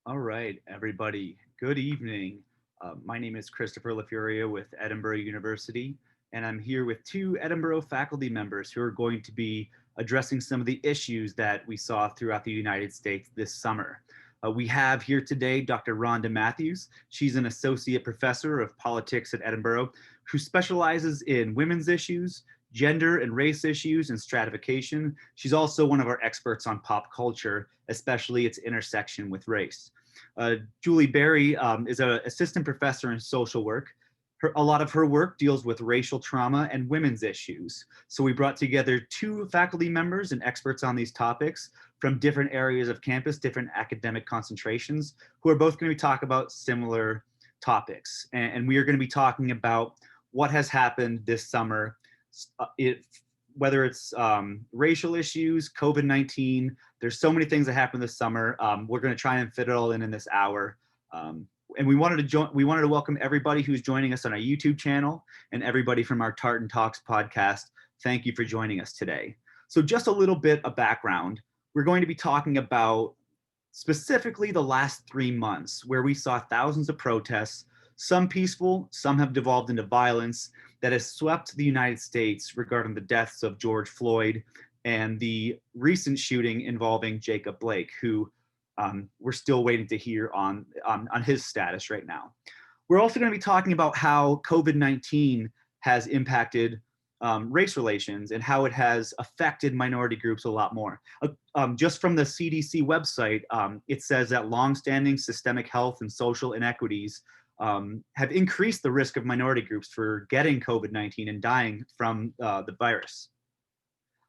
All right, everybody. Good evening. My name is Christopher LaFuria with Edinboro University, and I'm here with two Edinboro faculty members who are going to be addressing some of the issues that we saw throughout the United States this summer. We have here today Dr. Rhonda Matthews. She's an associate professor of politics at Edinboro who specializes in women's issues, gender and race issues, and stratification. She's also one of our experts on pop culture, especially its intersection with race. Julie Berry is an assistant professor in social work. A lot of her work deals with racial trauma and women's issues. So we brought together two faculty members and experts on these topics from different areas of campus, different academic concentrations, who are both going to talk about similar topics. And we are going to be talking about what has happened this summer, whether it's racial issues, COVID-19. There's so many things that happened this summer. We're going to try and fit it all in this hour. And we wanted to welcome everybody who's joining us on our YouTube channel and everybody from our Tartan Talks podcast. Thank you for joining us today. So just a little bit of background. We're going to be talking about specifically the last 3 months where we saw thousands of protests, some peaceful, some have devolved into violence that has swept the United States regarding the deaths of George Floyd and the recent shooting involving Jacob Blake, who we're still waiting to hear on his status right now. We're also going to be talking about how COVID-19 has impacted race relations and how it has affected minority groups a lot more. Just from the CDC website, it says that longstanding systemic health and social inequities have increased the risk of minority groups for getting COVID-19 and dying from the virus.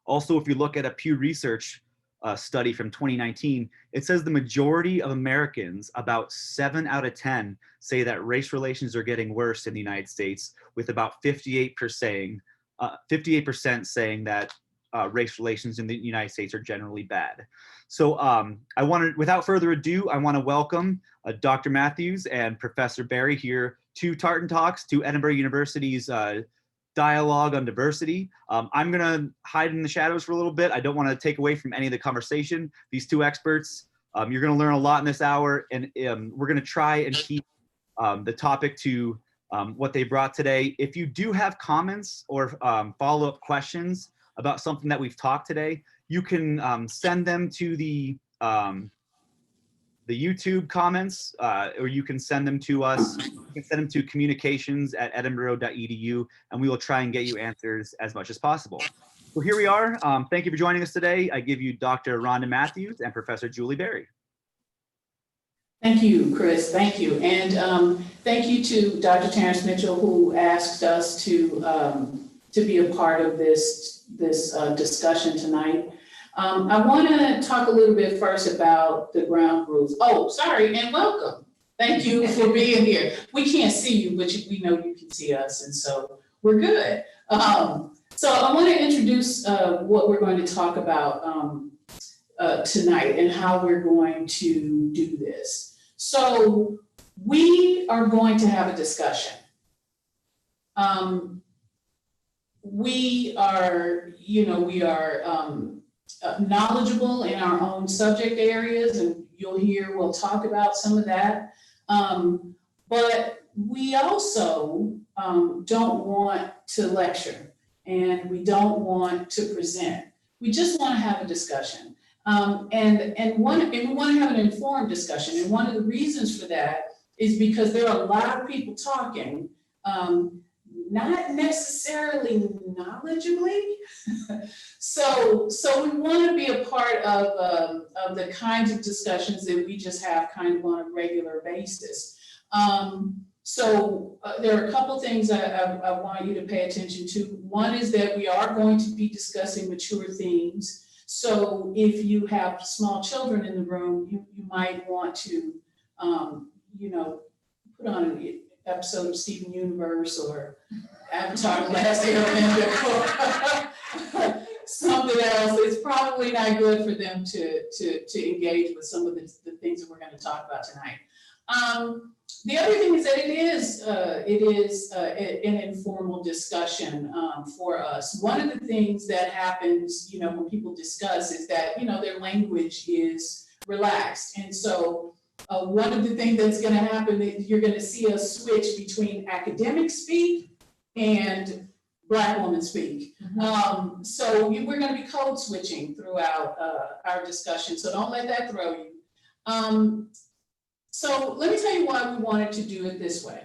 Also, if you look at a Pew Research study from 2019, it says the majority of Americans, about 7 out of 10, say that race relations are getting worse in the United States, with about 58% saying that race relations in the United States are generally bad. So without further ado, I want to welcome Dr. Matthews and Professor Berry here to Tartan Talks, to Edinboro University's dialogue on diversity. I'm going to hide in the shadows for a little bit. I don't want to take away from any of the conversation. These two experts, you're going to learn a lot in this hour, and we're going to try and keep the topic to what they brought today. If you do have comments or follow-up questions about something that we've talked today, you can send them to the YouTube comments, or you can send them to us. You can send them to communications@edinboro.edu, and we will try and get you answers as much as possible. So here we are. Thank you for joining us today. I give you Dr. Rhonda Matthews and Professor Julie Berry. Thank you, Chris. Thank you. And thank you to Dr. Terrence Mitchell, who asked us to be a part of this discussion tonight. I want to talk a little bit first about the ground rules. Oh, sorry, and welcome. Thank you for being here. We can't see you, but we know you can see us, and so we're good. So I want to introduce what we're going to talk about tonight and how we're going to do this. So we are going to have a discussion. We are knowledgeable in our own subject areas, and we'll talk about some of that. But we also don't want to lecture, and we don't want to present. We just want to have a discussion. And we want to have an informed discussion. And one of the reasons for that is because there are a lot of people talking, not necessarily knowledgeably. So we want to be a part of the kinds of discussions that we just have kind of on a regular basis. There are a couple things I want you to pay attention to. One is that we are going to be discussing mature themes. So if you have small children in the room, you might want to, put on an episode of Steven Universe or Avatar: The Last Airbender or something else. It's probably not good for them to engage with some of the things that we're going to talk about tonight. The other thing is that it is an informal discussion for us. One of the things that happens, when people discuss is that, their language is relaxed. And so one of the things that's gonna happen is you're gonna see us switch between academic speak and Black woman speak. So we're gonna be code switching throughout our discussion, so don't let that throw you. So let me tell you why we wanted to do it this way.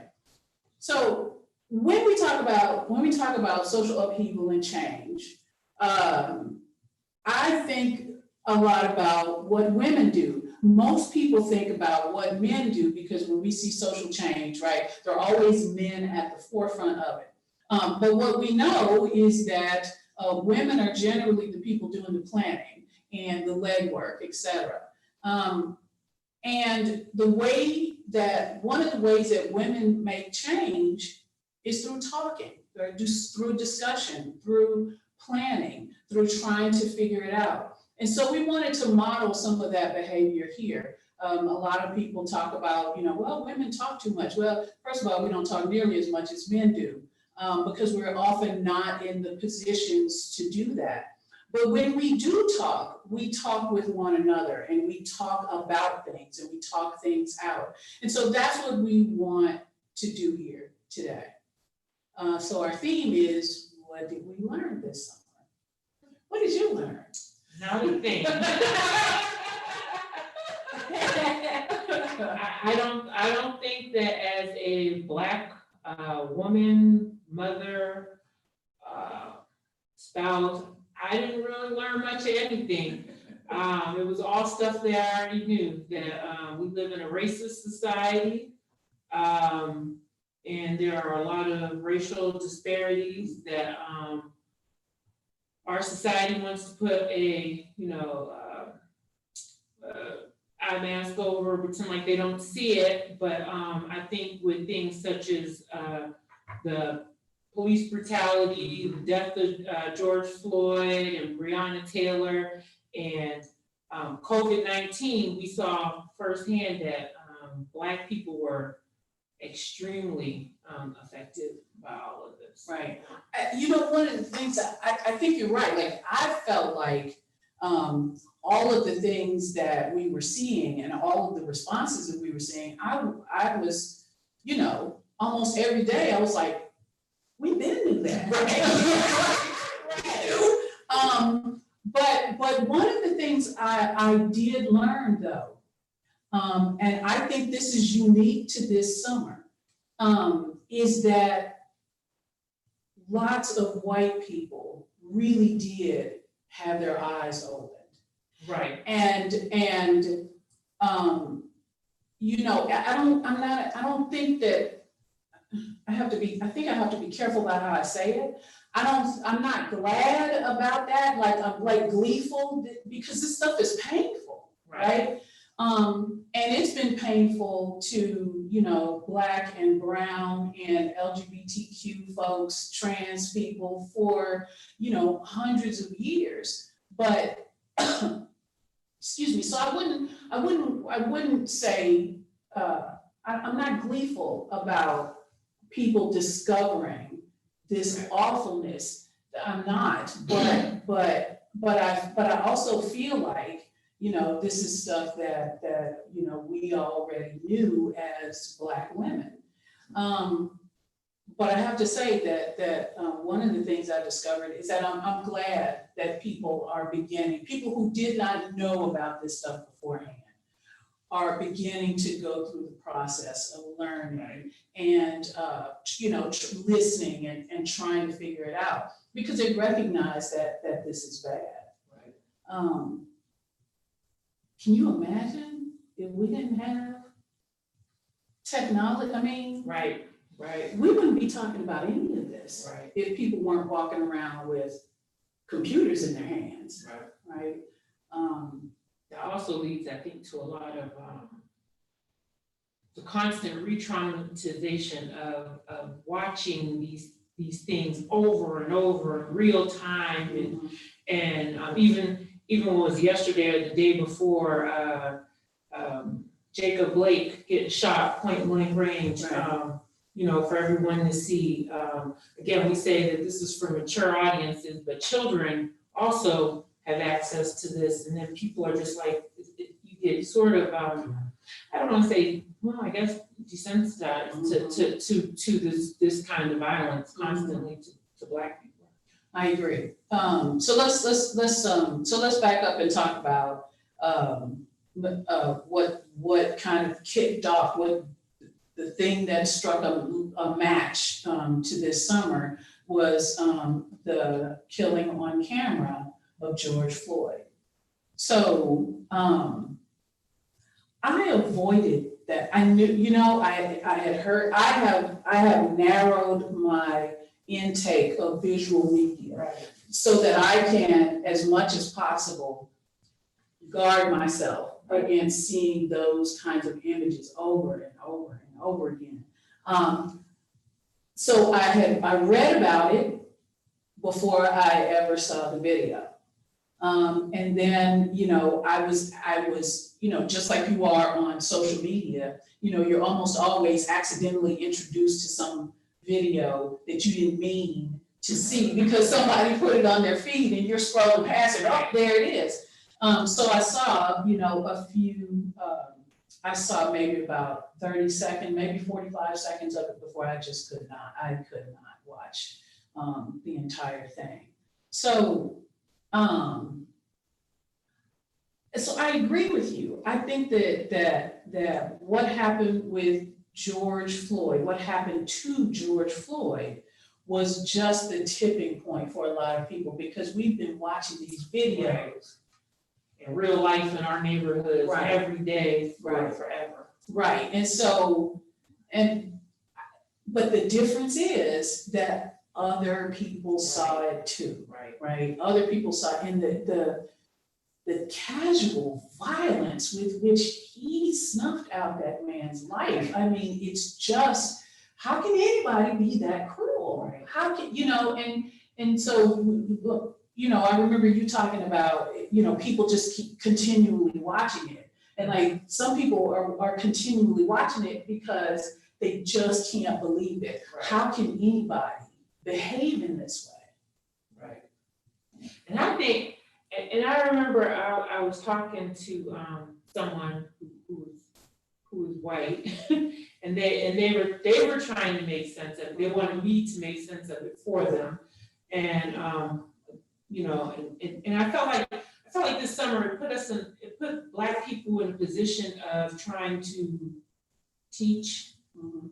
So when we talk about social upheaval and change, I think a lot about what women do. Most people think about what men do because when we see social change, right, there are always men at the forefront of it. But what we know is that women are generally the people doing the planning and the legwork, et cetera. And one of the ways that women make change is through talking, or just through discussion, through planning, through trying to figure it out. And so we wanted to model some of that behavior here. A lot of people talk about, well, women talk too much. Well, first of all, we don't talk nearly as much as men do because we're often not in the positions to do that. But when we do talk, we talk with one another and we talk about things and we talk things out. And so that's what we want to do here today. So our theme is, what did we learn this summer? What did you learn? Now the thing. I don't think that as a Black woman, mother, spouse, I didn't really learn much of anything. It was all stuff that I already knew, that we live in a racist society, and there are a lot of racial disparities that our society wants to put a, eye mask over, pretend like they don't see it. But I think with things such as the police brutality, the death of George Floyd and Breonna Taylor, and COVID-19, we saw firsthand that Black people were extremely affected by all of this. Right. One of the things that I think you're right. Like, I felt like all of the things that we were seeing and all of the responses that we were seeing, I was, almost every day I was like, we've been through that. Right? But one of the things I did learn though, and I think this is unique to this summer, is that lots of white people really did have their eyes opened. Right. And I don't think that I think I have to be careful about how I say it. I'm not glad about that. Like, I'm like gleeful because this stuff is painful, right? And it's been painful to, Black and brown and LGBTQ folks, trans people for, hundreds of years. But, excuse me, so I wouldn't say, I'm not gleeful about people discovering this awfulness. I'm not, but I also feel like, this is stuff that we already knew as Black women. But I have to say that one of the things I discovered is that I'm glad that people who did not know about this stuff beforehand, are beginning to go through the process of learning and listening and trying to figure it out, because they recognize that this is bad. Right. Can you imagine if we didn't have technology? I mean, right. We wouldn't be talking about any of this if people weren't walking around with computers in their hands. Right. That also leads, I think, to a lot of the constant re-traumatization of watching these things over and over in real time, and even when it was yesterday or the day before, Jacob Blake getting shot point blank range, for everyone to see. Again, we say that this is for mature audiences, but children also have access to this, and then people are just like, you get sort of I don't want to say, well, I guess desensitized to this kind of violence constantly to Black people. I agree. So let's back up and talk about what kind of kicked off, what the thing that struck a match to this summer was the killing on camera of George Floyd. So I avoided that. I knew, you know, I had heard, I have narrowed my intake of visual media, Right. so that I can, as much as possible, guard myself against seeing those kinds of images over and over and over again. So I read about it before I ever saw the video. And then, you know, I was, you know, just like you are on social media, you know, you're almost always accidentally introduced to some video that you didn't mean to see because somebody put it on their feed and you're scrolling past it, oh, there it is. So I saw, you know, a few, I saw maybe about 30 seconds, maybe 45 seconds of it before I just could not watch the entire thing. So I agree with you. I think that what happened with George Floyd, what happened to George Floyd was just the tipping point for a lot of people because we've been watching these videos in real life in our neighborhoods every day Right. forever. Right, and so, but the difference is that other people saw it too, right? Other people saw it, and the casual violence with which he snuffed out that man's life. I mean, it's just, how can anybody be that cruel? Right. How can, you know, and so, you know, I remember you talking about, you know, people just keep continually watching it. And like, some people are continually watching it because they just can't believe it. Right. How can anybody behave in this way? Right. And I think, and I remember I was talking to someone who was white, and they were trying to make sense of it. They wanted me to make sense of it for them, and you know, and I felt like this summer it put Black people in a position of trying to teach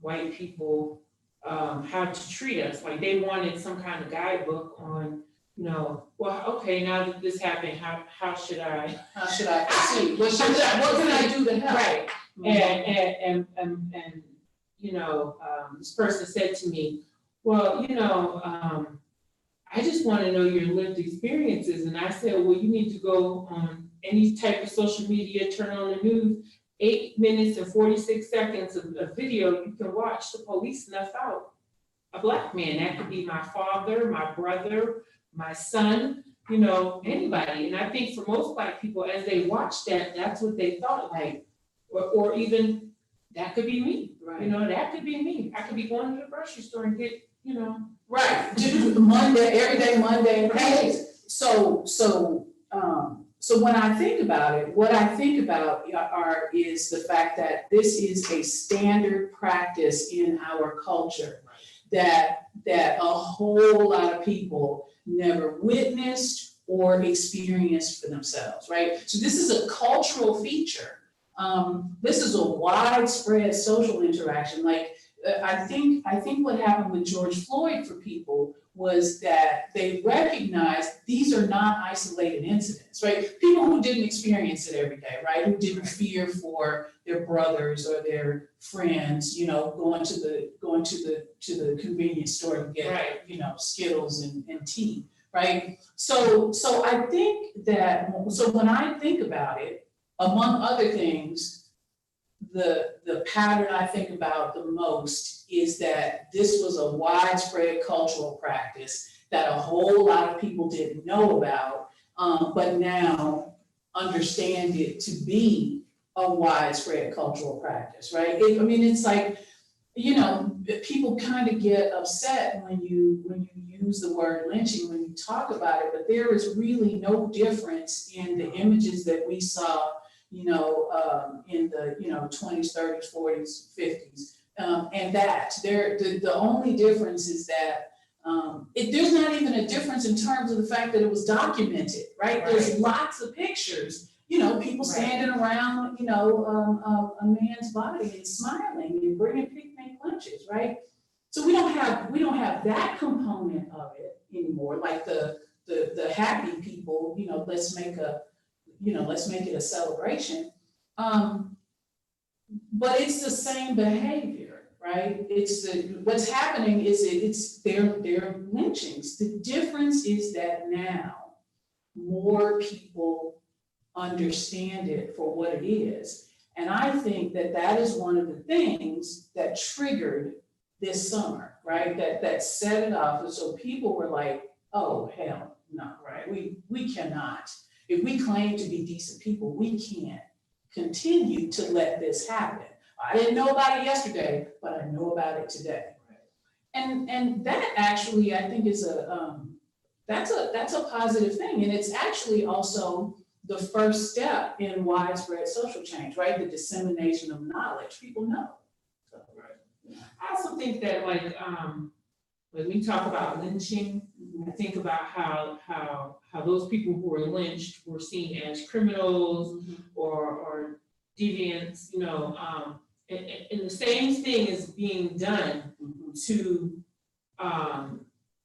white people how to treat us. Like they wanted some kind of guidebook on, you know, well, okay, now that this happened, how should I proceed? What can I do to help? Right. And you know, this person said to me, well, you know, I just want to know your lived experiences. And I said, well, you need to go on any type of social media, turn on the news, 8 minutes and 46 seconds of video, you can watch the police snuff out a Black man. That could be my father, my brother, my son, you know, anybody. And I think for most Black people, as they watch that, that's what they thought, like, or even that could be me. Right. You know, that could be me. I could be going to the grocery store and get, you know. Right, everyday Monday pages. So when I think about it, what I think about is the fact that this is a standard practice in our culture that a whole lot of people never witnessed or experienced for themselves, right? So this is a cultural feature. This is a widespread social interaction. Like, I think what happened with George Floyd for people was that they recognized these are not isolated incidents, right? People who didn't experience it every day, right? Who didn't fear for their brothers or their friends, you know, going to the convenience store to get, you know, Skittles and tea, right? So I think that, so when I think about it, among other things, the pattern I think about the most is that this was a widespread cultural practice that a whole lot of people didn't know about, but now understand it to be a widespread cultural practice, right? I mean, it's like, you know, people kind of get upset when you use the word lynching, when you talk about it, but there is really no difference in the images that we saw, in the, 20s, 30s, 40s, 50s. And that the only difference is that there's not even a difference in terms of the fact that it was documented, right? There's lots of pictures, people standing around, a man's body and smiling and bringing picnic lunches, right? So we don't have that component of it anymore, like the happy people, let's make it a celebration. But it's the same behavior, right? What's happening is they're lynchings. The difference is that now more people understand it for what it is. And I think that is one of the things that triggered this summer, right? That set it off. And so people were like, oh, hell no, right? We cannot. If we claim to be decent people, we can't continue to let this happen. I didn't know about it yesterday, but I know about it today. And that actually, I think, is that's a positive thing. And it's actually also the first step in widespread social change, right? The dissemination of knowledge. People know. So, I also think that, like, when we talk about lynching, I think about how those people who were lynched were seen as criminals or deviants, and the same thing is being done to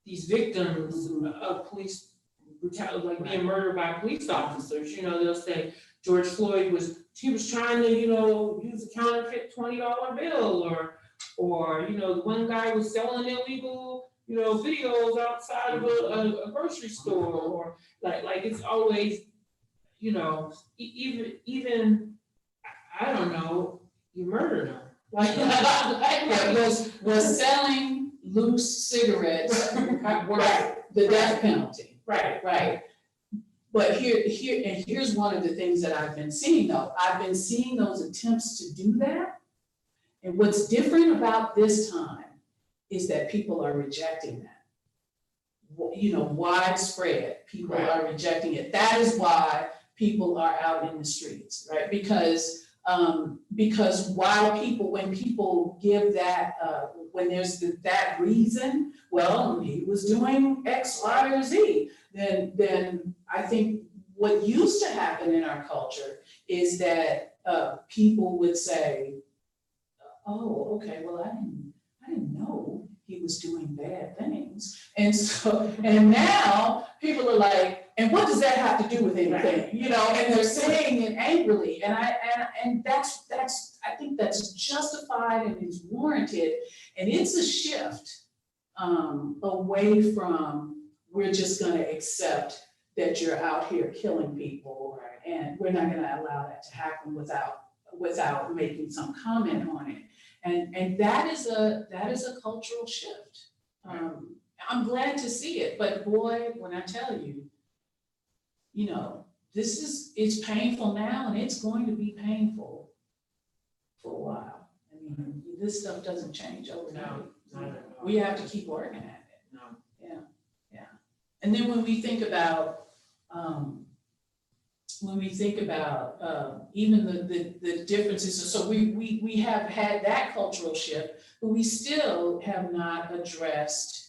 these victims of police brutality, like being murdered by police officers. They'll say George Floyd was trying to, use a counterfeit $20 bill, or the one guy was selling illegal, videos outside of a grocery store, or like it's always, even I don't know, you murdered them. was selling loose cigarettes were the death penalty. Right. But here's one of the things that I've been seeing though. I've been seeing those attempts to do that. And what's different about this time is that people are rejecting that. Widespread, people are rejecting it. That is why people are out in the streets, right? Because when people give that, when there's that reason, well, he was doing X, Y, or Z, then I think what used to happen in our culture is that people would say, oh, okay, well, I didn't know he was doing bad things. And now people are like, and what does that have to do with anything? And they're saying it angrily. And I think that's justified and is warranted. And it's a shift away from, we're just gonna accept that you're out here killing people, and we're not gonna allow that to happen without making some comment on it. And that is a cultural shift. I'm glad to see it, but boy, when I tell you, it's painful now, and it's going to be painful for a while. I mean, this stuff doesn't change overnight. No. We have to keep working at it. No. Yeah. And then when we think about even the differences, so we have had that cultural shift, but we still have not addressed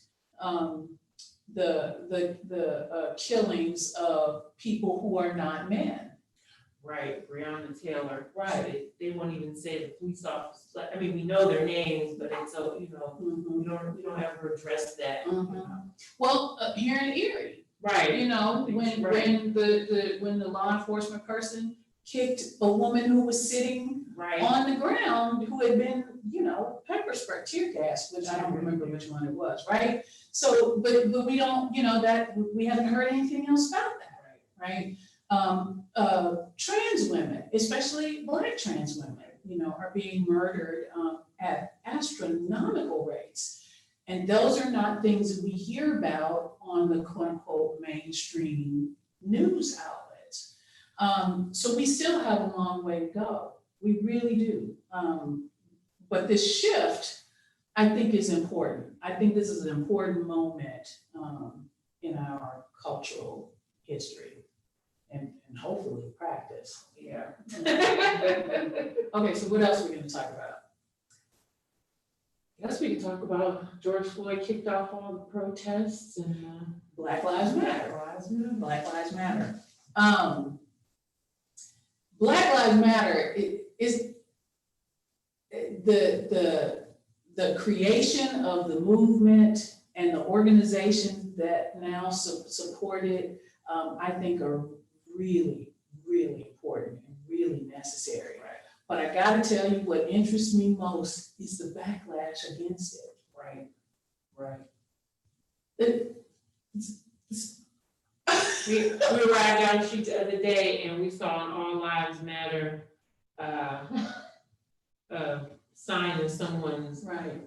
the killings of people who are not men. Right, Breonna Taylor. Right. They won't even say the police officers. I mean, we know their names, but it's we don't ever address that. Well, here in Erie, right? When the law enforcement person kicked a woman who was sitting on the ground, who had been, pepper spray, tear gas, which I don't remember which one it was, right? So, but we don't, that we haven't heard anything else about that, right? Trans women, especially Black trans women, are being murdered at astronomical rates. And those are not things that we hear about on the quote unquote mainstream news outlets. So we still have a long way to go. We really do. But this shift, I think, is important. I think this is an important moment in our cultural history. and hopefully practice. Yeah. Okay, so what else are we gonna talk about? Guess we could talk about George Floyd kicked off all the protests and Black Lives Matter. Black Lives Matter. Black Lives Matter is the creation of the movement and the organizations that now support it, I think are really, really important and really necessary. Right. But I gotta tell you, what interests me most is the backlash against it. right. Right. We were riding down the street the other day and we saw an All Lives Matter sign in someone's, Right.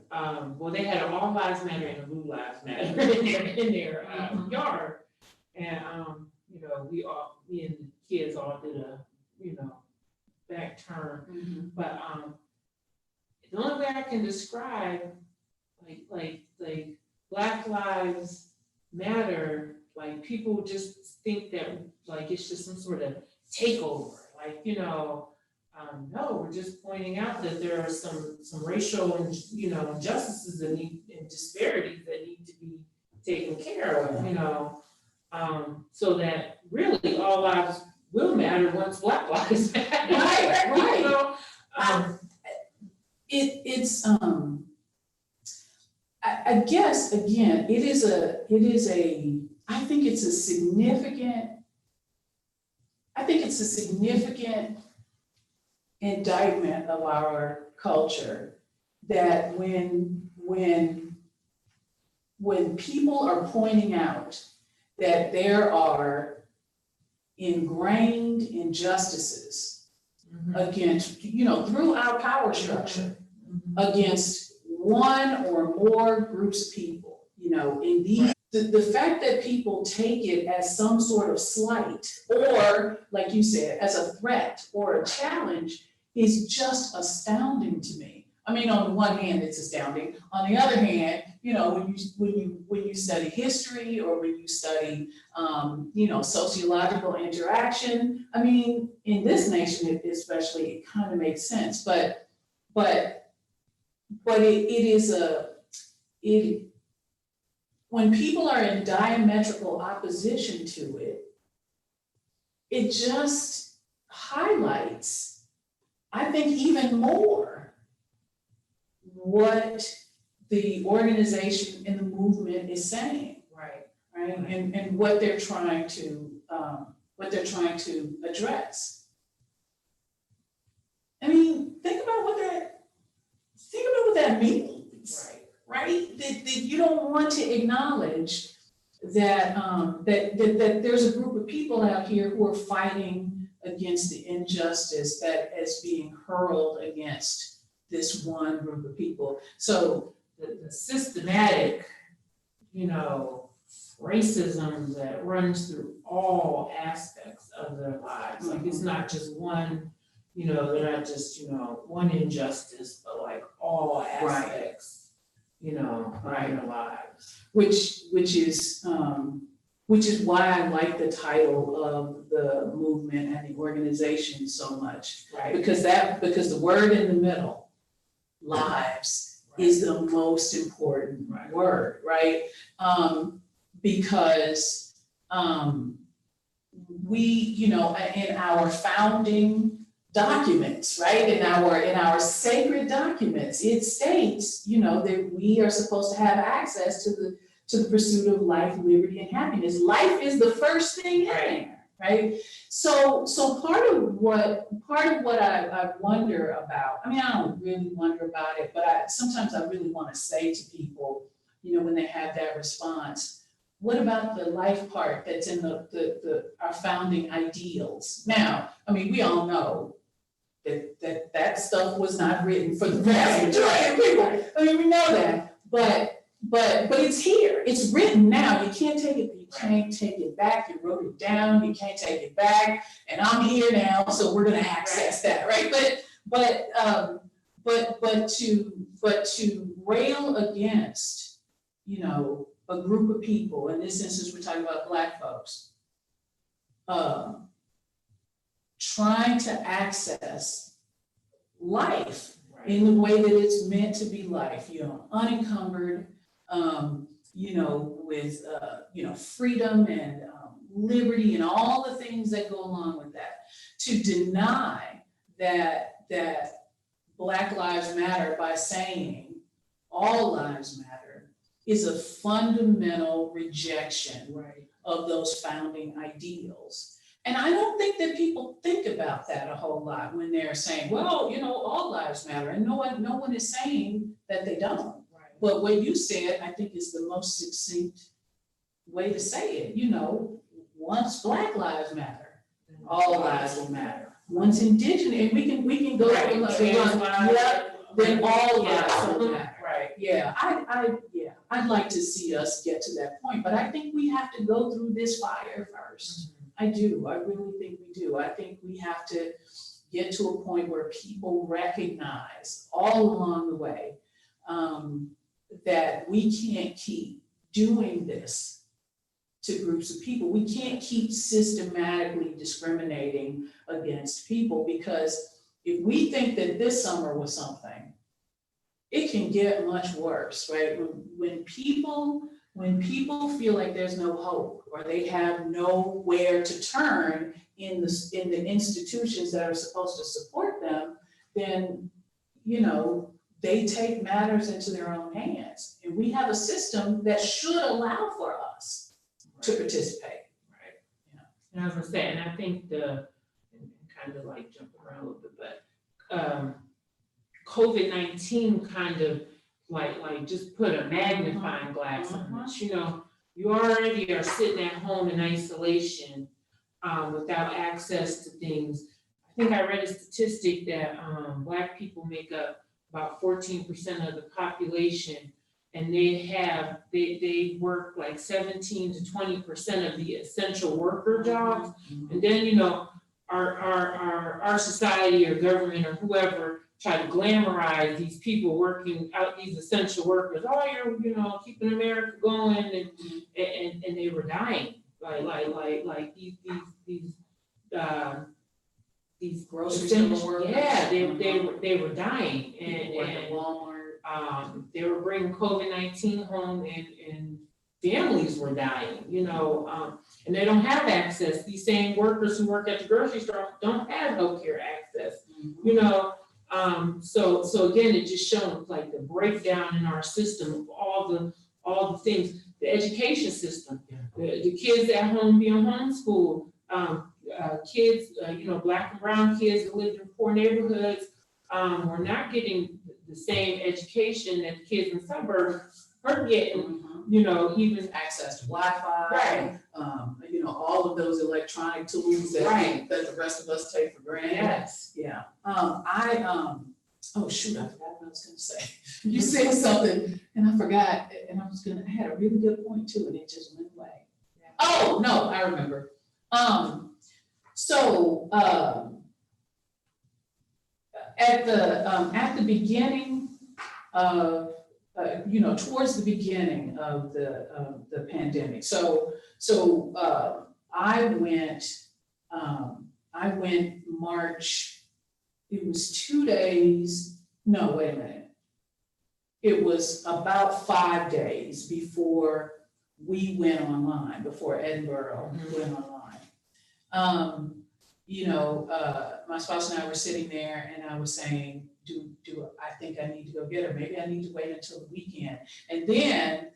well, they had an All Lives Matter and a Blue Lives Matter in their yard. And, you know, me and the kids all did a, you know, back turn. Mm-hmm. But the only way I can describe like Black Lives Matter, like people just think that like it's just some sort of takeover, like, you know, no, we're just pointing out that there are some racial and, you know, injustices that need and disparities that need to be taken care of, you know, so that really all lives will matter once Black lives matter. Right. You know? I guess, again, I think it's a significant indictment of our culture that when people are pointing out that there are ingrained injustices against, you know, through our power structure, against one or more groups of people, you know, in these, the fact that people take it as some sort of slight, or like you said, as a threat or a challenge is just astounding to me. I mean, on the one hand, it's astounding. On the other hand, you know, when you study history or when you study, you know, sociological interaction, I mean, in this nation especially, it kind of makes sense. But when people are in diametrical opposition to it, it just highlights, I think, even more what the organization and the movement is saying. Right. And what they're trying to address. I mean, think about what that means. Right? That you don't want to acknowledge that that there's a group of people out here who are fighting against the injustice that is being hurled against this one group of people. So the systematic, you know, racism that runs through all aspects of their lives. Like it's not just one, you know, they're not just, you know, one injustice, but like all aspects, you know, of their lives. Which is why I like the title of the movement and the organization so much. Right. Because the word in the middle, lives, is the most important word, right? Because we, you know, in our founding documents, right? In our sacred documents, it states, you know, that we are supposed to have access to the pursuit of life, liberty, and happiness. Life is the first thing in there, right? So part of what I wonder about, I mean, I don't really wonder about it, but sometimes I really want to say to people, you know, when they have that response, what about the life part that's in our founding ideals? Now, I mean, we all know that stuff was not written for the vast majority of people. I mean, we know that, but it's here. It's written now. You can't take it. You can't take it back. You wrote it down. You can't take it back. And I'm here now, so we're going to access that, right? But to rail against, you know, a group of people. In this instance, we're talking about Black folks. trying to access life Right. in the way that it's meant to be life, unencumbered, with, freedom and liberty and all the things that go along with that. To deny that Black Lives Matter by saying all lives matter is a fundamental rejection Right. of those founding ideals. And I don't think that people think about that a whole lot when they're saying, well, all lives matter. And no one is saying that they don't. Right. But what you said, I think, is the most succinct way to say it. Once Black lives matter, all lives will matter. Once Indigenous, and we can go Right. then all lives will Yeah. matter. Right. Yeah, I'd like to see us get to that point, but I think we have to go through this fire first. I do. I really think we do. I think we have to get to a point where people recognize all along the way that we can't keep doing this to groups of people. We can't keep systematically discriminating against people, because if we think that this summer was something, it can get much worse, right? When people feel like there's no hope, or they have nowhere to turn in the institutions that are supposed to support them, then they take matters into their own hands. And we have a system that should allow for us to participate. Right. Yeah. And I was gonna say, and I think and kind of like jumping around a little bit, but COVID-19 kind of like just put a magnifying glass on this. You already are sitting at home in isolation without access to things. I think I read a statistic that Black people make up about 14% of the population, and they work like 17 to 20% of the essential worker jobs. And then, our society or government or whoever try to glamorize these people working out, these essential workers. Oh, you're keeping America going, and they were dying. Like these grocery store workers. Yeah, they were dying, and Walmart. They were bringing COVID-19 home, and families were dying, and they don't have access. These same workers who work at the grocery store don't have healthcare access, So again, it just shows like the breakdown in our system of all the things, the education system, the kids at home being homeschooled, kids, Black and brown kids that lived in poor neighborhoods, were not getting the same education that the kids in suburbs are getting. Even access to Wi-Fi, right. All of those electronic tools that the rest of us take for granted. Yes. Yeah. Oh shoot, I forgot what I was gonna say. You said something and I forgot, and I had a really good point too, and it just went away. Yeah. Oh, no, I remember. At the beginning of towards the beginning of the pandemic. So I went March. It was 2 days. No, wait a minute. It was about 5 days before we went online. Before Edinboro went online. My spouse and I were sitting there, and I was saying, I think I need to go get her. Maybe I need to wait until the weekend. And then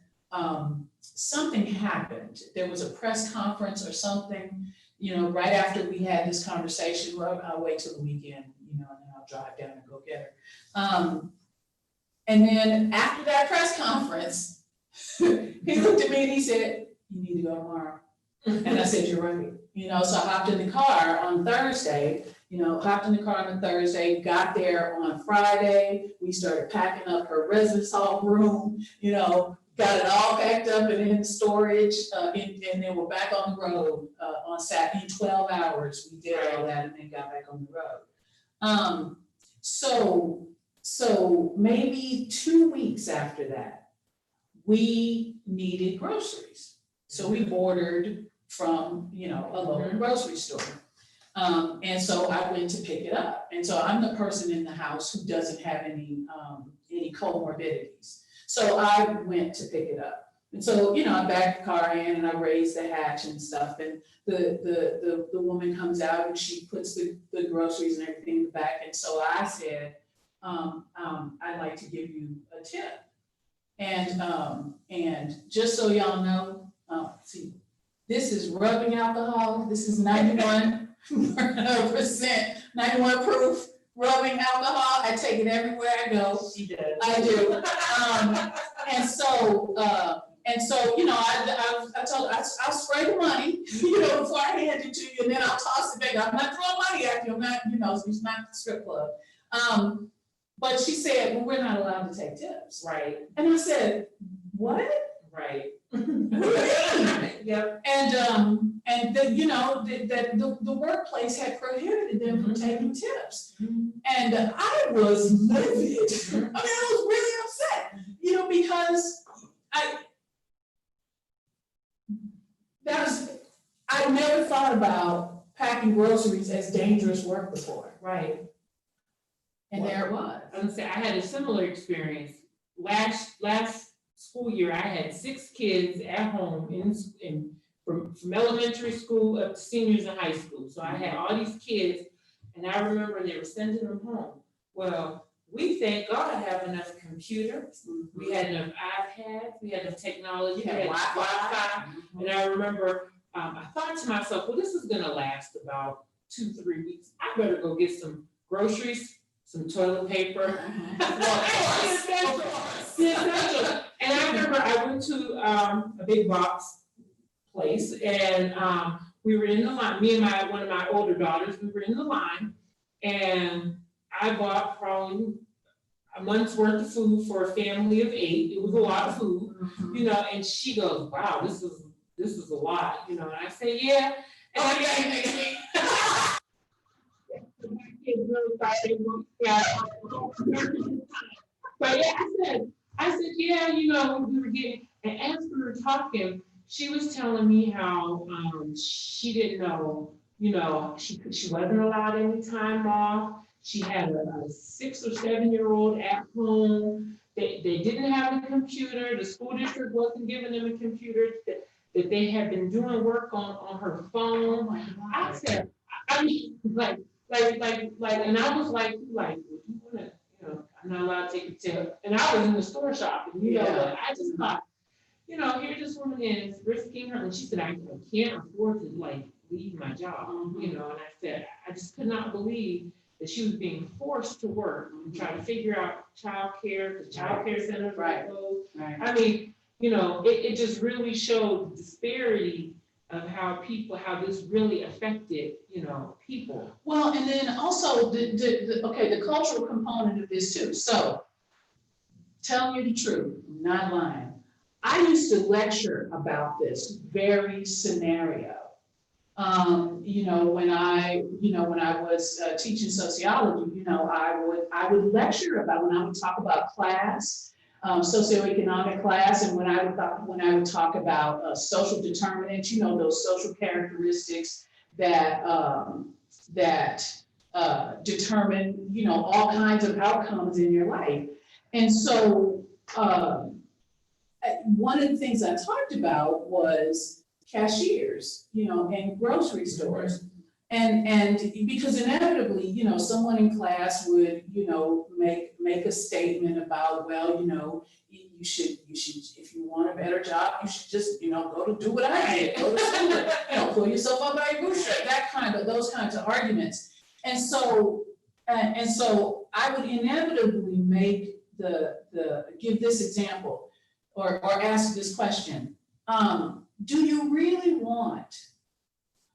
something happened. There was a press conference or something, right after we had this conversation. Well, I'll wait till the weekend, and then I'll drive down and go get her. And then after that press conference, he looked at me and he said, "You need to go tomorrow." And I said, "You're right." So I hopped in the car on Thursday. Got there on Friday. We started packing up her residence hall room, got it all packed up and in storage, and then we're back on the road on Saturday. In 12 hours, we did all that and then got back on the road. So maybe 2 weeks after that, we needed groceries. So we ordered from, a local grocery store. And so I went to pick it up. And so I'm the person in the house who doesn't have any comorbidities. So I went to pick it up. And so, I backed the car in and I raised the hatch and stuff. And the woman comes out and she puts the groceries and everything in the back. And so I said, I'd like to give you a tip. And just so y'all know, see, this is rubbing alcohol. This is 91%, 91 proof rubbing alcohol. I take it everywhere I go. She does. I do. And so, I told her, I'll spray the money, before I hand it to you, and then I'll toss it back. I'm not throwing money at you. I'm not, it's not the strip club. But she said, well, we're not allowed to take tips. Right. And I said, what? Right. Yep. And the workplace had prohibited them from taking tips. And I was livid. I mean, I was really upset, because I never thought about packing groceries as dangerous work before. Right. And there it was. I was gonna say, I had a similar experience. Last school year, I had 6 kids at home from elementary school up to seniors in high school. So I had all these kids, and I remember they were sending them home. Well, we thank God I have enough computers. We had enough iPads, we had enough technology, we had Wi-Fi. And I remember, I thought to myself, well, this is gonna last about 2-3 weeks. I better go get some groceries, some toilet paper. And I remember I went to a big box place, and we were in the line, me and one of my older daughters, we were in the line, and I bought probably a month's worth of food for a family of 8. It was a lot of food, and she goes, wow, this is a lot, and I say, yeah. And but yeah, I said, yeah, we were getting, and as we were talking, she was telling me how she didn't know, she wasn't allowed any time off. She had a 6 or 7-year-old at home. They didn't have a computer. The school district wasn't giving them a computer. That they had been doing work on her phone. Oh, I said, I mean, like, and I was like, you wanna, I'm not allowed to take a tip. And I was in the store shopping, I just thought, here this woman is risking her, and she said, I can't afford to leave my job, and I said, I just could not believe that she was being forced to work and try to figure out childcare, the childcare centers were closed. Right. I mean, it just really showed the disparity of how this really affected, people. Well, and then also the cultural component of this too. So, telling you the truth, not lying. I used to lecture about this very scenario. When I was teaching sociology, I would lecture about when I would talk about class. Socioeconomic class, and when I would talk about social determinants, those social characteristics that determine, all kinds of outcomes in your life. And so one of the things I talked about was cashiers, in grocery stores. And because inevitably, someone in class would, make a statement about, well, you should, if you want a better job, you should just, go to do what I did, go to school, pull yourself up by your bootstrap, those kinds of arguments. And so I would inevitably give this example or ask this question. Do you really want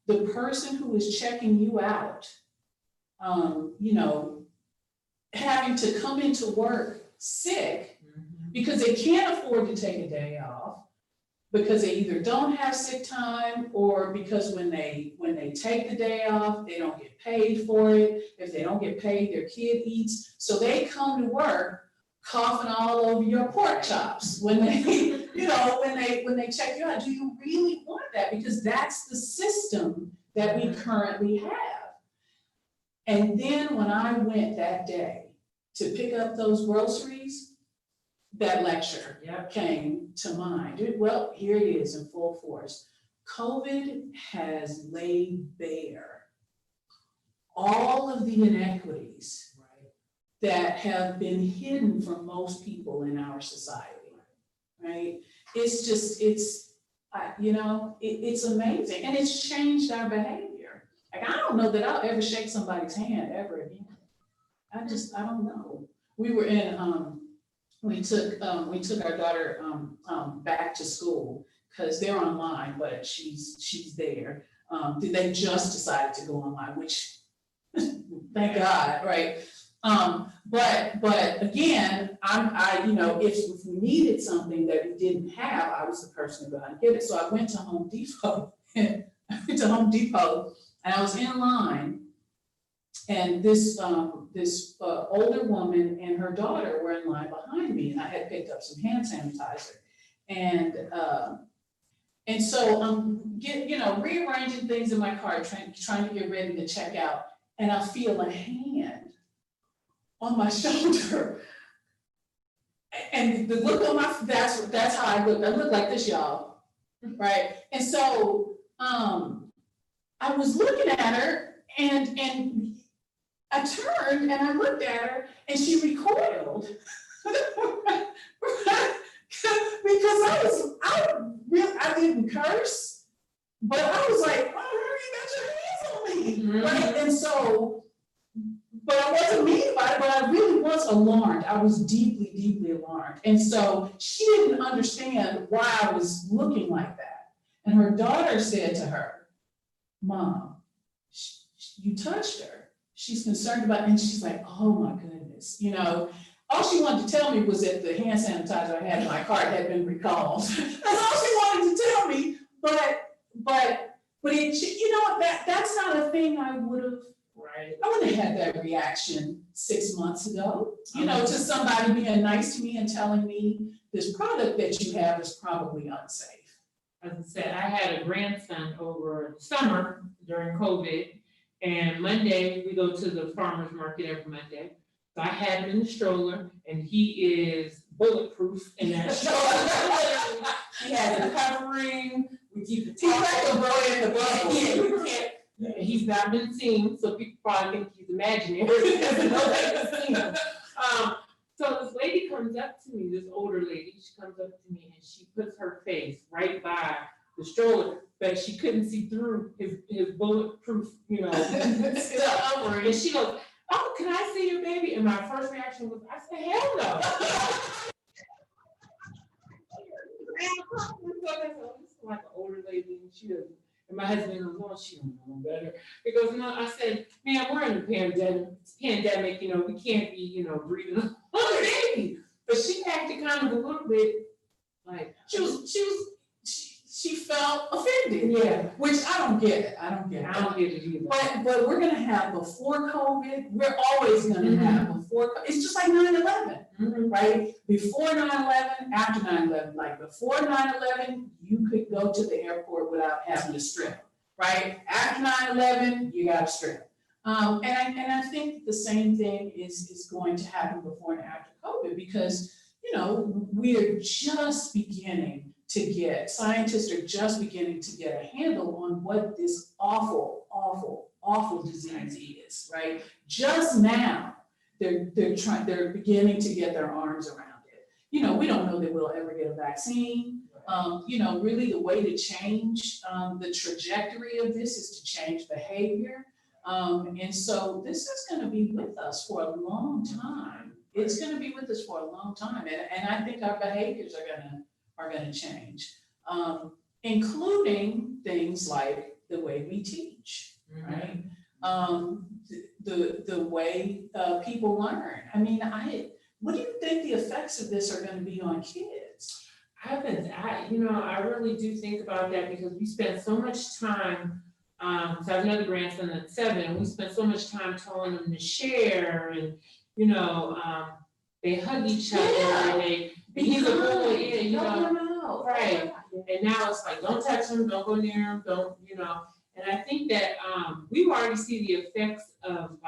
the person who is checking you out, having to come into work sick because they can't afford to take a day off, because they either don't have sick time, or because when they take the day off, they don't get paid for it. If they don't get paid, their kid eats. So they come to work coughing all over your pork chops when they, when they check you out. Do you really want that? Because that's the system that we currently have. And then when I went that day to pick up those groceries, that lecture came to mind. Well, here it is in full force. COVID has laid bare all of the inequities that have been hidden from most people in our society, right? It's just, it's amazing, and it's changed our behavior. Like, I don't know that I'll ever shake somebody's hand ever again. I don't know. We were in, we took our daughter back to school because they're online, but she's there. They just decided to go online, which thank God, right? But again, if we needed something that we didn't have, I was the person to go out and get it. So I went to Home Depot and I was in line, and this older woman and her daughter were in line behind me, and I had picked up some hand sanitizer, and so I'm rearranging things in my cart, trying to get ready to check out, and I feel a hand on my shoulder, and the look on my that's how I look. I look like this, y'all, right? And so I was looking at her, and I turned and I looked at her, and she recoiled because I didn't curse, but I was like, oh, you got your hands on me, right? And so, but I wasn't mean about it, but I really was alarmed. I was deeply, deeply alarmed. And so she didn't understand why I was looking like that. And her daughter said to her, Mom, you touched her. She's concerned about it. And she's like, oh my goodness. All she wanted to tell me was that the hand sanitizer I had in my cart had been recalled. That's all she wanted to tell me. But that's not a thing I would have. Right. I wouldn't have had that reaction 6 months ago, to somebody being nice to me and telling me this product that you have is probably unsafe. As I said, I had a grandson over the summer during COVID, and Monday we go to the farmer's market every Monday. So I had him in the stroller, and he is bulletproof in that stroller. He has a covering. We keep the top in the bubble. He's not been seen, so people probably think he's imaginary because nobody's seen him. So this lady comes up to me, this older lady, she comes up to me and she puts her face right by the stroller, but she couldn't see through his bulletproof, stuff. And she goes, oh, can I see your baby? And my first reaction was, I said, hell no. This is like an older lady, and she doesn't. And my husband goes, well, she don't know better. He goes, no, I said, man, we're in a pandemic, we can't be, breathing on the baby. But she acted kind of a little bit like, she felt offended. Yeah. Which I don't get it. I don't get it either. But we're going to have before COVID, we're always going to have before, it's just like 9/11, right? Before 9/11, after 9/11, like before 9/11, you could go to the airport without having to strip, right? After 9/11, you got to strip. And I think the same thing is going to happen before and after COVID, because, we're just beginning scientists are just beginning to get a handle on what this awful, awful, awful disease is, right? Just now, they're beginning to get their arms around it. We don't know that we'll ever get a vaccine. Really the way to change the trajectory of this is to change behavior. And so this is going to be with us for a long time. It's going to be with us for a long time. And I think our behaviors are going to change, including things like the way we teach, right? The way people learn. I mean, what do you think the effects of this are going to be on kids? I really do think about that, because we spend so much time. So I have another grandson that's 7, and we spend so much time telling them to share, and they hug each other, and he's a boy, right? And now it's like, don't touch him, don't go near him, don't, And I think that we already see the effects of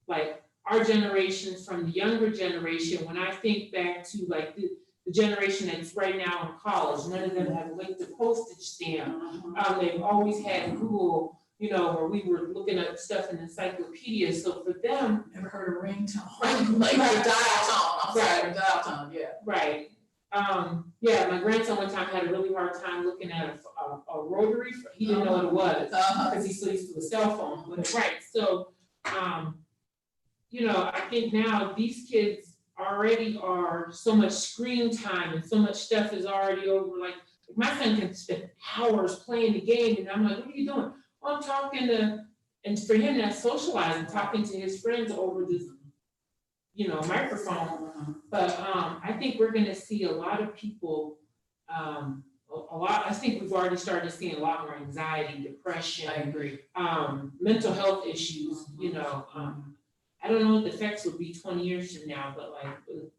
like our generation from the younger generation. When I think back to like the generation that's right now in college, none of them have linked the postage stamp. They've always had Google, you know, where we were looking up stuff in encyclopedias. So for them, Never heard of ringtone. Like dial tone. I'm sorry, dial tone. Yeah. right. Yeah, my grandson one time had a really hard time looking at a rotary. He didn't know what it was because he's so used to a cell phone. But right, so you know, I think now these kids already are so much screen time and so much stuff is already over. Like my son can spend hours playing the game, and I'm like, "What are you doing?" "Oh, I'm talking to," and for him that's socializing, talking to his friends over this, you know, microphone. But I think we're gonna see a lot of people, I think we've already started seeing a lot more anxiety, depression. I agree. Mental health issues, you know. I don't know what the effects will be 20 years from now, but like we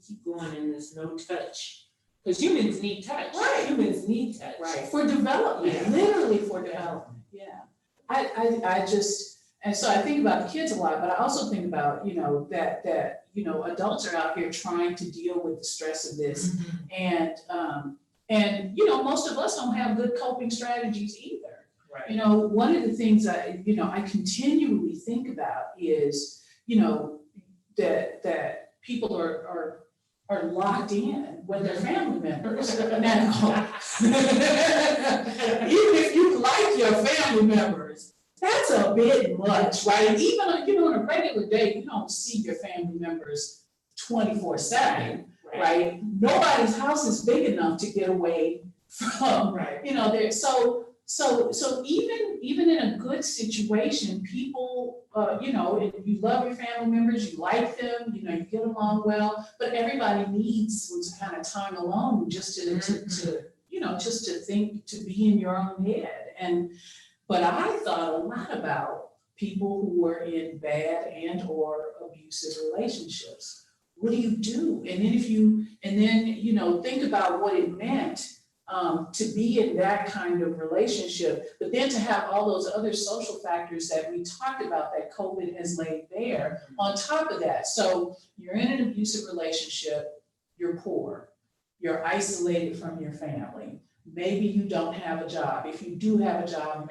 keep going in this no touch. Because humans need touch. Right. Humans need touch. Right. For development, Yeah. literally for development. Yeah. I just, and so I think about the kids a lot, but I also think about, you know, that, you know, adults are out here trying to deal with the stress of this. And, you know, most of us don't have good coping strategies either. Right. You know, one of the things I continually think about is, you know, that people are locked in with their family members. Now, even if you like your family members, that's a bit much, right? Even, you know, on a regular day, you don't see your family members 24/7, right? Nobody's house is big enough to get away from, you know, there. So even in a good situation, people, you know, you love your family members, you like them, you know, you get along well, but everybody needs some kind of time alone just to you know, just to think, to be in your own head. But I thought a lot about people who were in bad and or abusive relationships. What do you do? And then you know, think about what it meant to be in that kind of relationship, but then to have all those other social factors that we talked about that COVID has laid bare on top of that. So you're in an abusive relationship, you're poor, you're isolated from your family. Maybe you don't have a job. If you do have a job,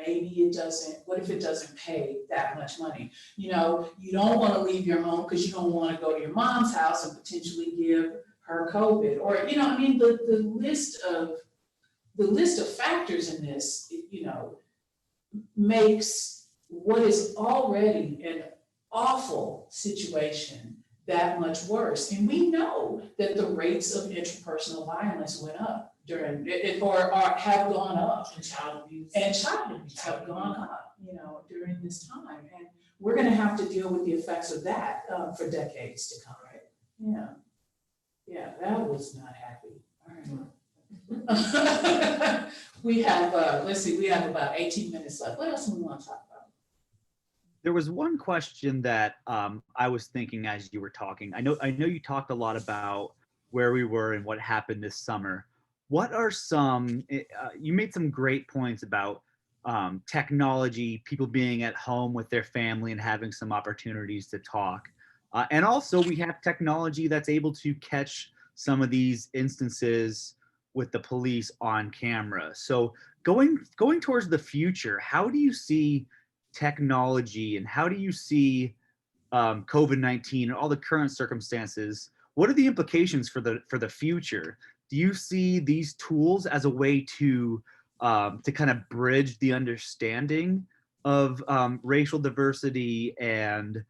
what if it doesn't pay that much money? You know, you don't want to leave your home because you don't want to go to your mom's house and potentially give her COVID. Or, you know, I mean, the list of factors in this, you know, makes what is already an awful situation that much worse. And we know that the rates of interpersonal violence went up during it, or have gone up. And child abuse. And child abuse have gone up, you know, during this time. And we're gonna have to deal with the effects of that for decades to come. Right? Yeah. Yeah, that was not happy. All right. We have, let's see, we have about 18 minutes left. What else do we want to talk about? There was one question that I was thinking as you were talking. I know you talked a lot about where we were and what happened this summer. What are some, you made some great points about technology, people being at home with their family and having some opportunities to talk. And also we have technology that's able to catch some of these instances with the police on camera. So going towards the future, how do you see technology and how do you see COVID-19 and all the current circumstances? What are the implications for the future? Do you see these tools as a way to kind of bridge the understanding of racial diversity and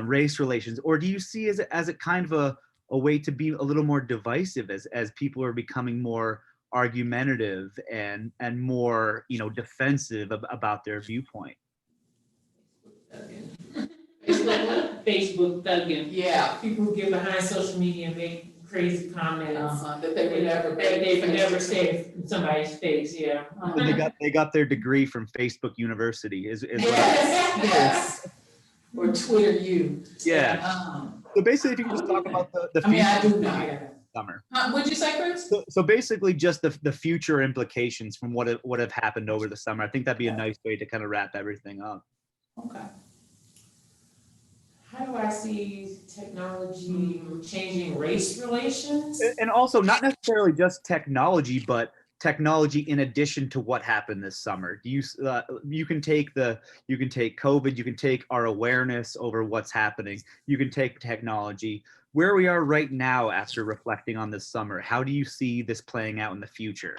race relations, or do you see as a kind of a way to be a little more divisive as people are becoming more argumentative and more, you know, defensive about their viewpoint? Facebook thugging. Yeah. People who get behind social media and make crazy comments That they would never say in somebody's face. Yeah. They got their degree from Facebook University is yes. Or Twitter you. Yeah. So basically, if you can just talk about the I mean, I do know. summer. What'd you say, Chris? So basically just the future implications from what have happened over the summer. I think that'd be a nice way to kind of wrap everything up. Okay. How do I see technology changing race relations? And also not necessarily just technology, but technology in addition to what happened this summer. You can take COVID, you can take our awareness over what's happening, you can take technology. Where we are right now after reflecting on this summer, how do you see this playing out in the future?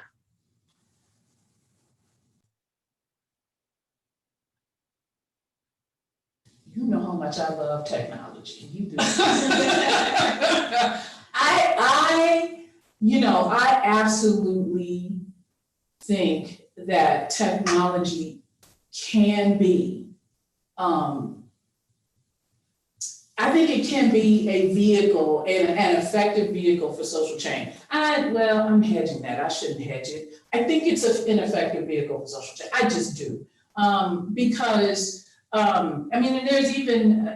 You know how much I love technology. You do. I absolutely think that technology can be, I think it can be a vehicle, an effective vehicle for social change. I'm hedging that. I shouldn't hedge it. I think it's an effective vehicle for social change. I just do. Because there's even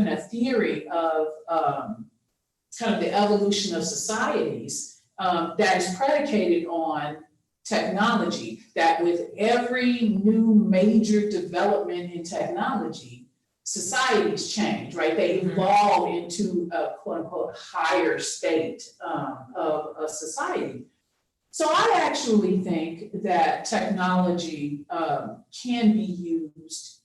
a theory of kind of the evolution of societies that is predicated on technology, that with every new major development in technology, societies change, right? They evolve into a quote unquote higher state of a society. So I actually think that technology can be used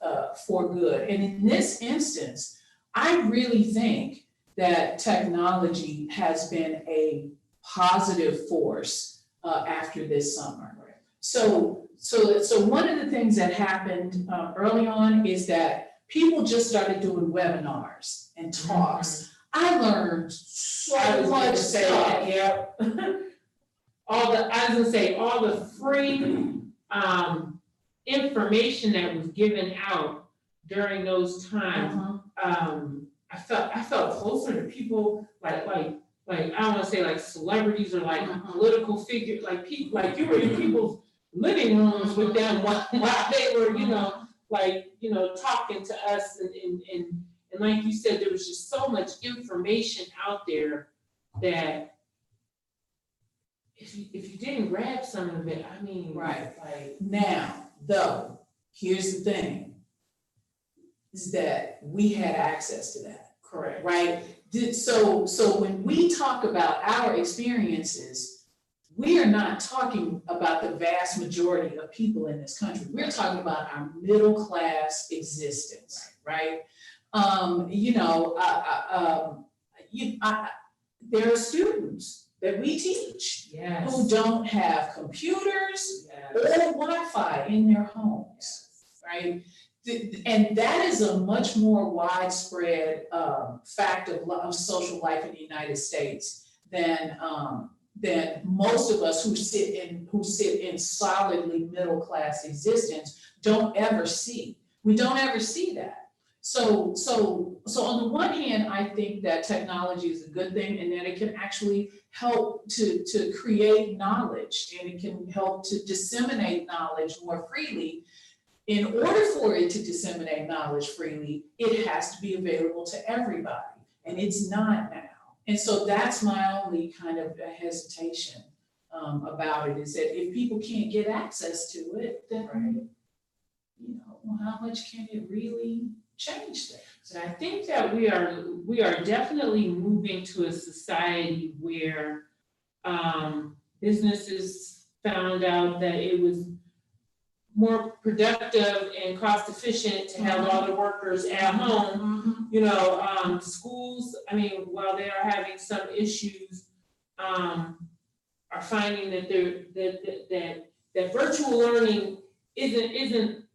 for good. And in this instance, I really think that technology has been a positive force after this summer. So one of the things that happened early on is that people just started doing webinars and talks. I learned so much stuff. All the free information that was given out during those times. I felt closer to people like I don't want to say like celebrities or like political figures, like people, like you were in people's living rooms with them while they were, talking to us, and like you said, there was just so much information out there that if you didn't grab some of it, right. Now, though, here's the thing, is that we had access to that. Correct. Right? So when we talk about our experiences, we are not talking about the vast majority of people in this country. We're talking about our middle class existence, right? There are students that we teach who don't have computers or Wi-Fi in their homes, right? And that is a much more widespread fact of social life in the United States than most of us who sit in solidly middle class existence don't ever see. We don't ever see that. So on the one hand, I think that technology is a good thing, and that it can actually help to create knowledge, and it can help to disseminate knowledge more freely. In order for it to disseminate knowledge freely, it has to be available to everybody, and it's not now. And so that's my only kind of hesitation about it, is that if people can't get access to it, then how much can it really change things? So I think that we are definitely moving to a society where businesses found out that it was more productive and cost efficient to have all the workers at home. Schools, while they are having some issues, are finding that that virtual learning isn't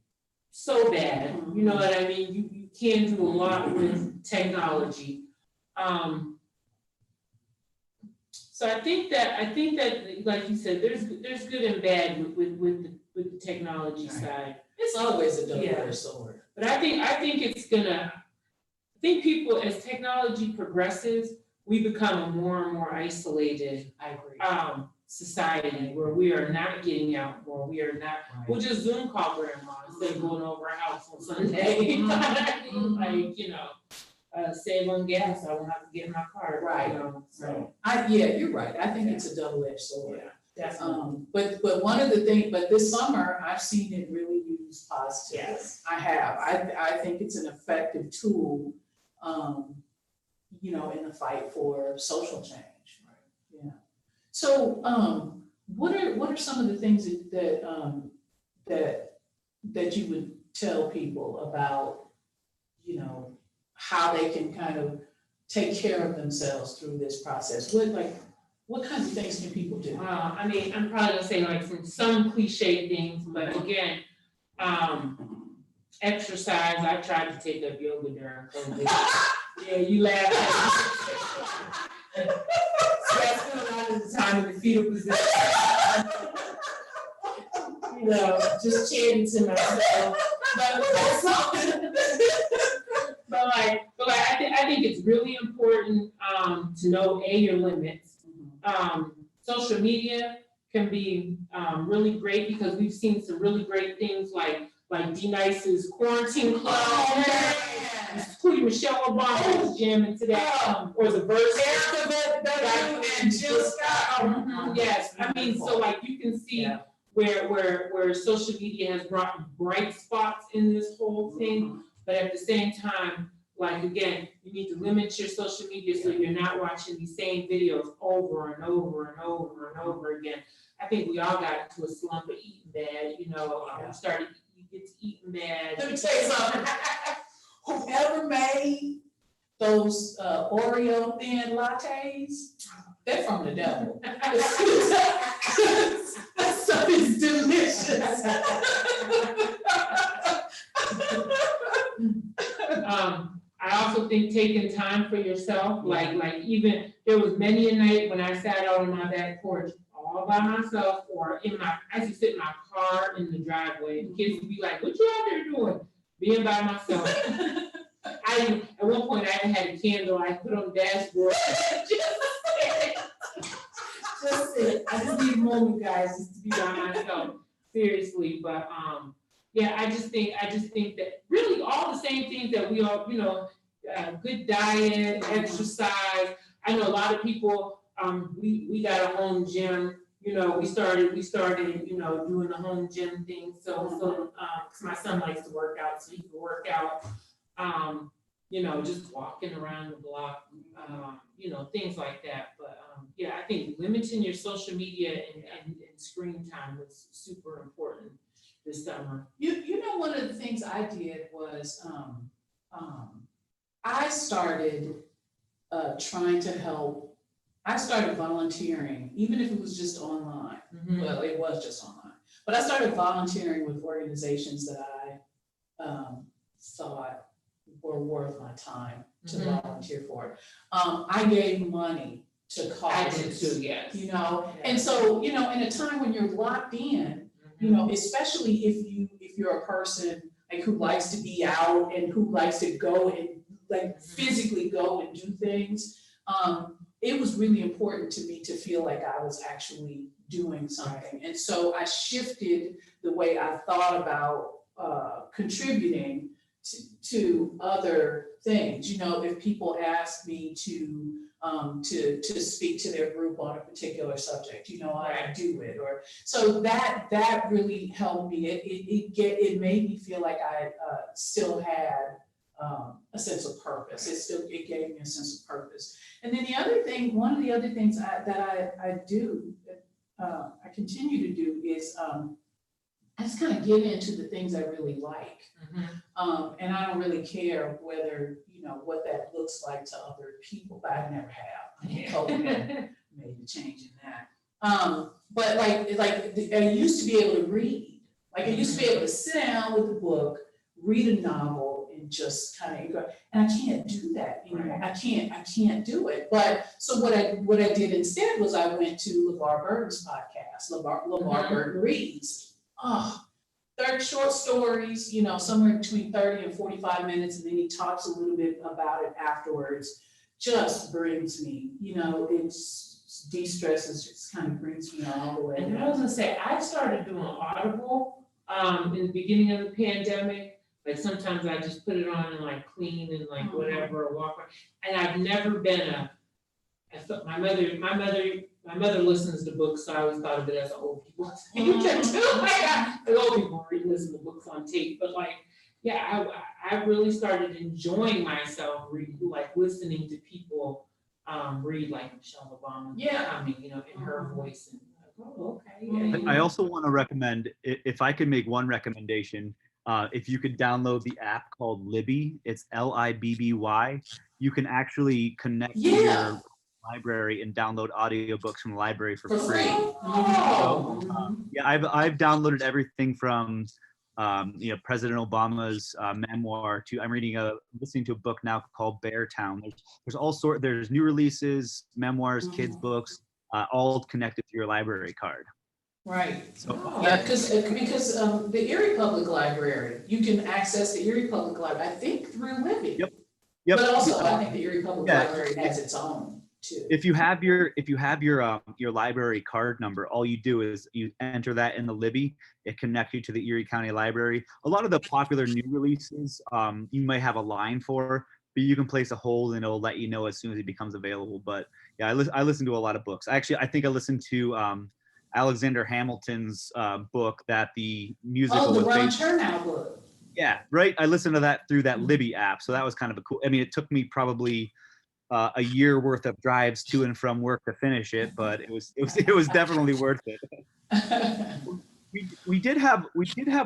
so bad. You know what I mean? You can do a lot with technology. So I think that, like you said, there's good and bad with the technology side. It's always a double-edged sword. But I think people, as technology progresses, we become a more and more isolated society, where we are not getting out more. We are not, we'll just Zoom call grandma instead of going over our house on Sunday. save on gas, I won't have to get in my car. Right, You know, so, Yeah, you're right. I think it's a double-edged sword. yeah, definitely. But one of the things, but this summer, I've seen it really used positively. Yes. I have. I think it's an effective tool, in the fight for social change. Yeah. So, what are some of the things that you would tell people about, how they can kind of take care of themselves through this process? What kinds of things can people do? I mean, I'm probably gonna say like some cliche things, but again, exercise. I tried to take up yoga during COVID. Yeah, you laugh at me. So I spent a lot of the time in the fetal position. Just chanting to myself. But I think it's really important to know your limits. Social media can be really great because we've seen some really great things like D-Nice's quarantine club, including Michelle Obama's gym and today, or the verse. And Jill Scott. Yes, I mean, so like you can see where social media has brought bright spots in this whole thing, but at the same time, like again, you need to limit your social media so you're not watching these same videos over and over and over and over again. I think we all got into a slump of eating bad, we started eating bad. Let me tell you something. Whoever made those Oreo thin lattes, they're from the devil. That stuff is delicious. I also think taking time for yourself, like even there was many a night when I sat out on my back porch all by myself, or I used to sit in my car in the driveway, and kids would be like, "What you out there doing?" Being by myself. At one point I even had a candle I put on the dashboard. Just sit. I just need a moment, guys, just to be by myself. Seriously, but yeah, I just think that really all the same things that we all, good diet, exercise. I know a lot of people. We got a home gym. We started doing the home gym thing. So because my son likes to work out, so he can work out. Just walking around the block, things like that. But yeah, I think limiting your social media and screen time was super important this summer. One of the things I did was I started trying to help. I started volunteering, even if it was just online. Mm-hmm. Well, it was just online, but I started volunteering with organizations that I thought were worth my time to volunteer for. I gave money to causes. I did too, yes. And so, in a time when you're locked in, especially if you're a person like who likes to be out and who likes to go and physically go and do things, it was really important to me to feel like I was actually doing something. And so I shifted the way I thought about contributing to other things. If people ask me to speak to their group on a particular subject, I do it. Or so that really helped me. It made me feel like I still had a sense of purpose. It gave me a sense of purpose. And then one of the other things that I do, I continue to do is I just kind of get into the things I really like. Mm-hmm. And I don't really care whether, what that looks like to other people, but I never have. COVID made the change in that. But I used to be able to read. I used to be able to sit down with a book, read a novel, and just kind of go. And I can't do that anymore. Right. I can't do it. But so what I did instead was I went to LeVar Burton's podcast, LeVar Burton Reads. Short stories, somewhere between 30 and 45 minutes, and then he talks a little bit about it afterwards. Just brings me, it de-stresses, just kind of brings me all the way. And I was gonna say, I started doing Audible in the beginning of the pandemic, Like sometimes I just put it on and like clean and like whatever, or walk around. And I've never been I thought my mother listens to books, so I always thought of it as an old people thing. Like old people already listen to books on tape, but like, yeah, I really started enjoying myself reading, like listening to people read, like Michelle Obama. Yeah. I mean, you know, in her voice, and like, oh, okay. Yeah, I also want to recommend, if I could make one recommendation, if you could download the app called Libby, it's Libby. You can actually connect to your library and download audiobooks from the library for free. Oh. So, yeah, I've downloaded everything from President Obama's memoir to listening to a book now called Beartown. There's new releases, memoirs, kids books, all connected to your library card. Right. So, Yeah, because the Erie Public Library, you can access the Erie Public Library, I think through Libby. Yep. But also, I think the Erie Public Library has its own too. If you have your library card number, all you do is you enter that in the Libby. It connects you to the Erie County Library. A lot of the popular new releases, you might have a line for, but you can place a hold and it'll let you know as soon as it becomes available. But yeah, I listen to a lot of books. Actually, I think I listened to Alexander Hamilton's book that the musical was Ron based. Chernow book. Yeah, right. I listened to that through that Libby app, so that was kind of a cool. I mean, it took me probably a year worth of drives to and from work to finish it, but it was definitely worth it. We did have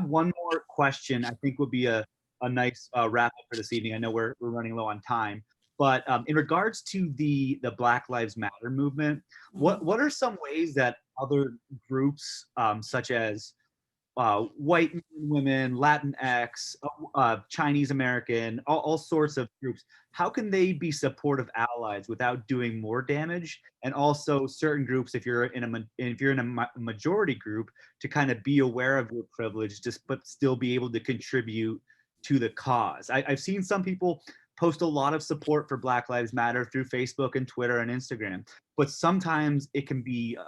one more question. I think would be a nice wrap up for this evening. I know we're running low on time, but in regards to the Black Lives Matter movement, what are some ways that other groups such as white men, women, Latinx, Chinese American, all sorts of groups, how can they be supportive allies without doing more damage? And also certain groups, if you're in a majority group, to kind of be aware of your privilege, but still be able to contribute to the cause. I've seen some people post a lot of support for Black Lives Matter through Facebook and Twitter and Instagram, but sometimes it can be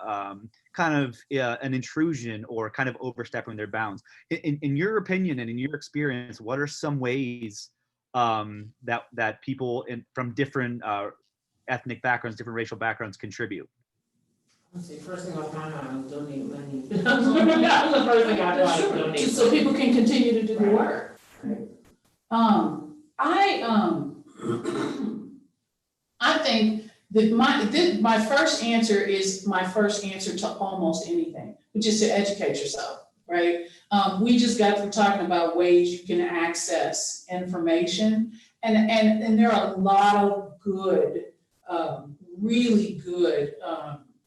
kind of an intrusion or kind of overstepping their bounds. In your opinion and in your experience, what are some ways that people from different ethnic backgrounds, different racial backgrounds contribute? Let's see, first thing off my mind is donate money. That's the first thing I thought of, donate. So people can continue to do the work. I think that my first answer is my first answer to almost anything, which is to educate yourself, right? We just got through talking about ways you can access information, and there are a lot of good, really good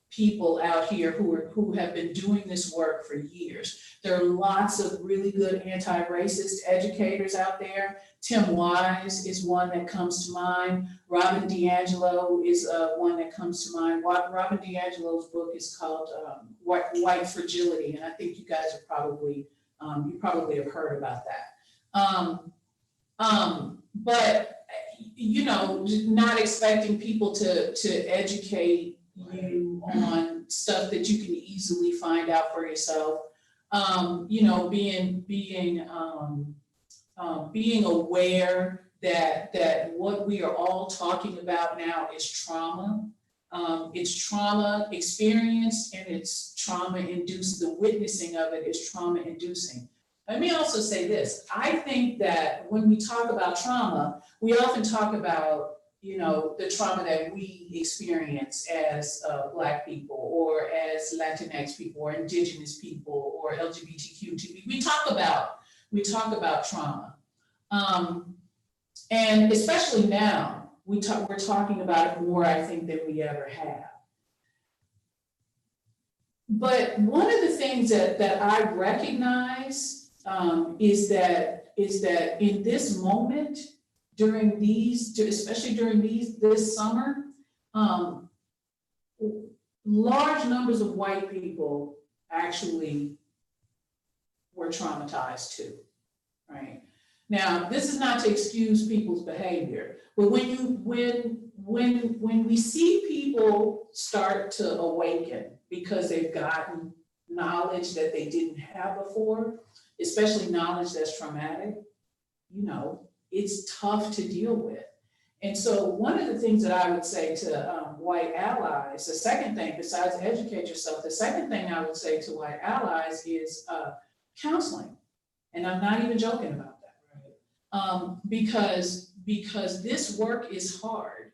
people out here who have been doing this work for years. There are lots of really good anti-racist educators out there. Tim Wise is one that comes to mind. Robin DiAngelo is one that comes to mind. Robin DiAngelo's book is called White Fragility, and I think you guys are probably have heard about that. But you know, not expecting people to educate you on stuff that you can easily find out for yourself. You know, being aware that what we are all talking about now is trauma. It's trauma experienced and it's trauma induced. The witnessing of it is trauma inducing. Let me also say this. I think that when we talk about trauma, we often talk about, you know, the trauma that we experience as Black people or as Latinx people or Indigenous people or LGBTQ. We talk about trauma. And especially now, we're talking about it more, I think, than we ever have. But one of the things that I recognize is that in this moment, especially during this summer, large numbers of white people actually were traumatized too, right? Now, this is not to excuse people's behavior, but when we see people start to awaken because they've gotten knowledge that they didn't have before, especially knowledge that's traumatic, you know, it's tough to deal with. And so one of the things that I would say to white allies, the second thing, besides educate yourself, the second thing I would say to white allies is counseling. And I'm not even joking about that, because this work is hard.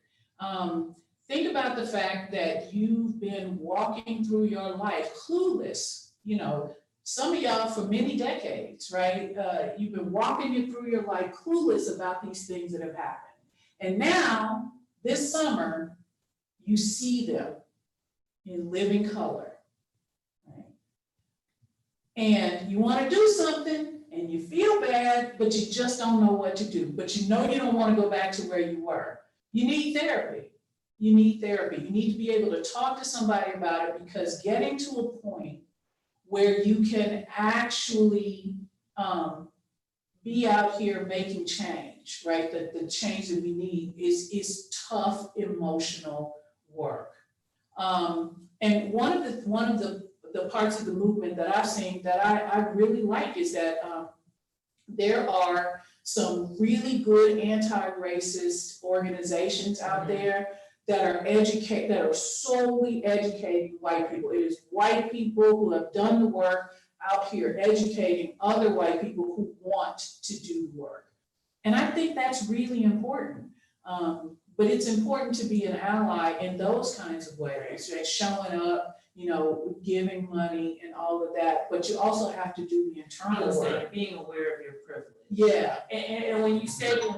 Think about the fact that you've been walking through your life clueless, you know, some of y'all for many decades, right? You've been walking through your life clueless about these things that have happened. And now, this summer, you see them in living color, right? And you want to do something, and you feel bad, but you just don't know what to do. But you know you don't want to go back to where you were. You need therapy. You need therapy. You need to be able to talk to somebody about it, because getting to a point where you can actually be out here making change, right? The change that we need is tough emotional work. And one of the parts of the movement that I've seen that I really like is that there are some really good anti-racist organizations out there that are solely educating white people. It is white people who have done the work out here educating other white people who want to do the work. And I think that's really important. But it's important to be an ally in those kinds of ways, right? Showing up, you know, giving money and all of that. But you also have to do the internal work. Being aware of your privilege. Yeah. And when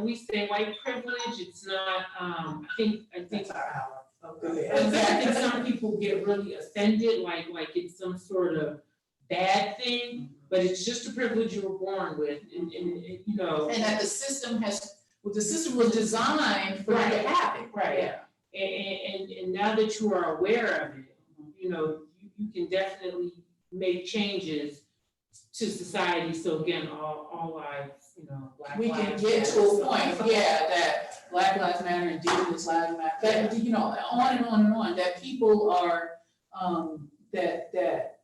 we say white privilege, it's not, I think That's our ally. Okay. I think some people get really offended, like it's some sort of bad thing, but it's just a privilege you were born with, and you know. And that the system was designed for you to have it, right? Yeah. And now that you are aware of it, you know, you can definitely make changes to society. So again, all lives, you know, we can get to a point, yeah, that Black Lives Matter, Indigenous Lives Matter, that, you know, on and on and on, that people are,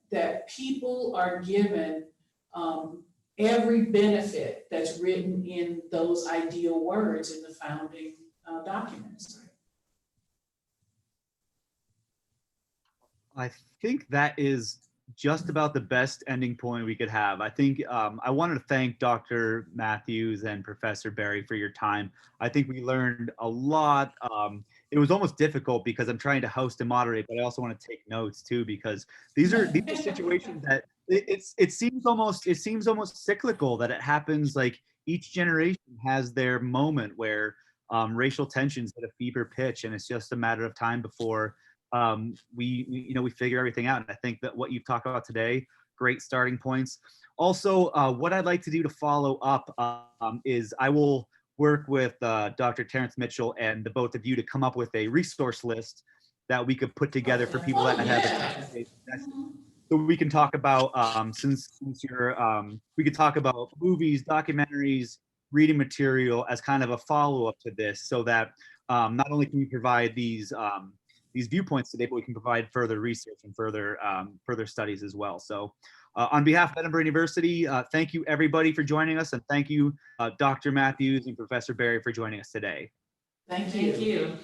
that people are given every benefit that's written in those ideal words in the founding documents. I think that is just about the best ending point we could have. I think I wanted to thank Dr. Matthews and Professor Berry for your time. I think we learned a lot. It was almost difficult because I'm trying to host and moderate, but I also want to take notes too, because these are situations that it seems almost cyclical, that it happens like each generation has their moment where racial tensions hit a fever pitch, and it's just a matter of time before we figure everything out. And I think that what you've talked about today, great starting points. Also, what I'd like to do to follow up is I will work with Dr. Terrence Mitchell and the both of you to come up with a resource list that we could put together for people that have a so we can talk about since you're we could talk about movies, documentaries, reading material as kind of a follow-up to this, so that not only can we provide these viewpoints today, but we can provide further research and further studies as well. So on behalf of Edinboro University, thank you everybody for joining us, and thank you Dr. Matthews and Professor Berry for joining us today. Thank you. Thank you.